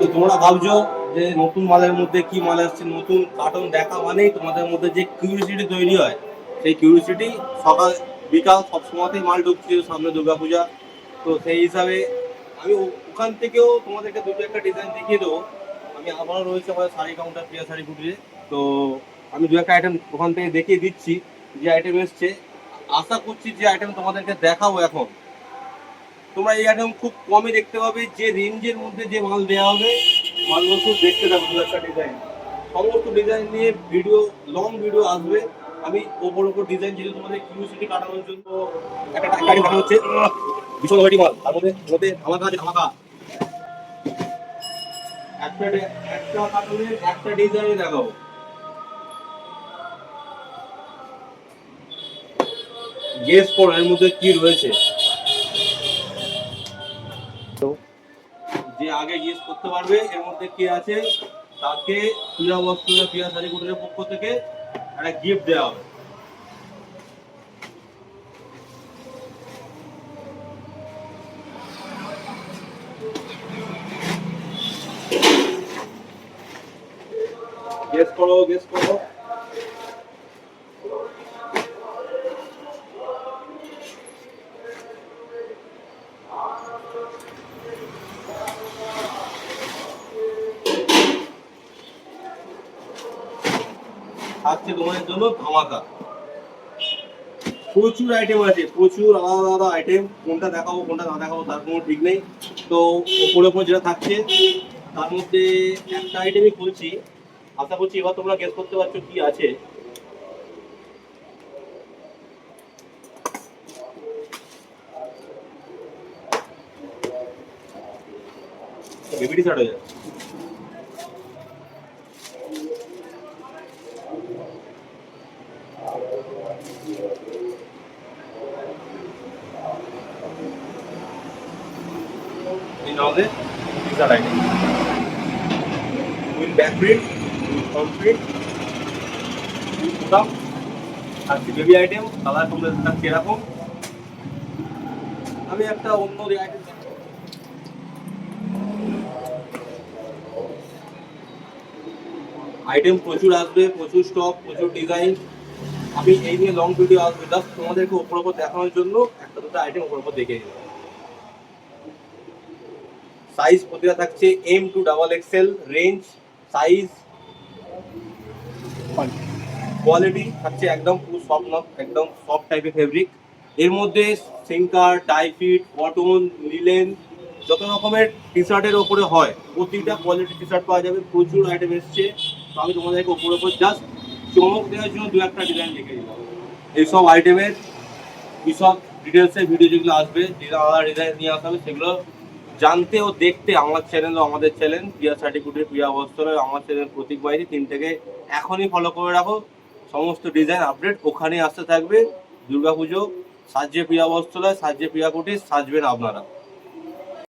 তো তোমরা ভাবছো যে নতুন মালের মধ্যে কি মাল আসছে, নতুন কার্টুন দেখা মানেই তোমাদের মধ্যে যে কিউরিসিটি তৈরি হয়, সেই কিউরিসিটি সকাল বিকাল সব সময়তেই মাল ঢুকছে, সামনে দুর্গাপূজা। তো সেই হিসাবে আমি ওখান থেকেও তোমাদেরকে দুটো একটা ডিজাইন দেখিয়ে দেবো। আমি আবারও রয়েছে আমাদের শাড়ি কাউন্টার, প্রিয়া শাড়ি কুটিরে। তো আমি দু একটা আইটেম ওখান থেকে দেখিয়ে দিচ্ছি, যে আইটেম এসছে। আশা করছি যে আইটেম তোমাদেরকে দেখাবো এখন, তোমরা এই আইটেম খুব কমই দেখতে পাবে। যে রেঞ্জের মধ্যে যে মাল দেওয়া হবে, মালগুলো শুধু দেখতে থাকো। দু একটা ডিজাইন, সমস্ত ডিজাইন নিয়ে ভিডিও, লং ভিডিও আসবে। আমি ওপর ওপর ডিজাইন যেহেতু তোমাদের কিউরিওসিটি কাটানোর জন্য একটা গাড়ি দেখা হচ্ছে, ভীষণ ওয়েটি মাল। তার মধ্যে মধ্যে ধামাকা আছে, ধামাকা। একটা একটা কার্টুনের একটা ডিজাইন দেখাবো। গেস করো এর মধ্যে কি রয়েছে। যে আগে গেস করতে পারবে এর মধ্যে কি আছে, তাকে প্রিয়া বস্ত্র, প্রিয়া শাড়ি কুটিরের পক্ষ থেকে একটা গিফট দেওয়া হবে। গেস করো, গেস করো। থাকছে তোমাদের জন্য ধামাকা। প্রচুর আইটেম আছে, প্রচুর আলাদা আলাদা আইটেম। কোনটা দেখাবো কোনটা না দেখাবো তার কোনো ঠিক নেই। তো ওপরে ওপর যেটা থাকছে তার মধ্যে একটা আইটেমই খুলছি। আশা করছি এবার তোমরা গেস করতে পারছো কি আছে। বেবিটি শার্ট হয়ে যাচ্ছে। এই নামে t-shirt item with back print, with front print, with বুটাম। আর বেবি আইটেম কালার কম্বিনেশন থাকছে এরকম। আমি একটা অন্য আইটেম, আইটেম প্রচুর আসবে, প্রচুর স্টক, প্রচুর ডিজাইন। আমি এই নিয়ে লং ভিডিও আসবে, জাস্ট তোমাদেরকে ওপর ওপর দেখানোর জন্য একটা দুটো আইটেম ওপর ওপর দেখে নিই। সাইজ প্রতিটা থাকছে M to XXL range size. Quality থাকছে একদম পুরো সফট, নট একদম সফট টাইপের ফেব্রিক। এর মধ্যে সিঙ্কার, টাইফিট, কটন, লিলেন, যত রকমের টি শার্টের ওপরে হয় প্রতিটা কোয়ালিটি টি শার্ট পাওয়া যাবে। প্রচুর আইটেম এসছে। তো আমি তোমাদেরকে ওপর ওপর জাস্ট চমক দেওয়ার জন্য দু একটা ডিজাইন লিখে দিলাম। এইসব আইটেমের বিশদ ডিটেলসের ভিডিও যেগুলো আসবে, যেগুলো আলাদা ডিজাইন নিয়ে আসা হবে, সেগুলো জানতে ও দেখতে আমার চ্যানেল ও আমাদের চ্যানেল প্রিয়া শাড়ি কুটির, প্রিয়া বস্ত্র, আমার চ্যানেল প্রতীক বাইরে, তিনটাকে এখনই ফলো করে রাখো। সমস্ত ডিজাইন আপডেট ওখানেই আসতে থাকবে। দুর্গাপুজো সাজছে প্রিয়া বস্ত্রালয়, সাজছে প্রিয়া কুটির, সাজবেন আপনারা।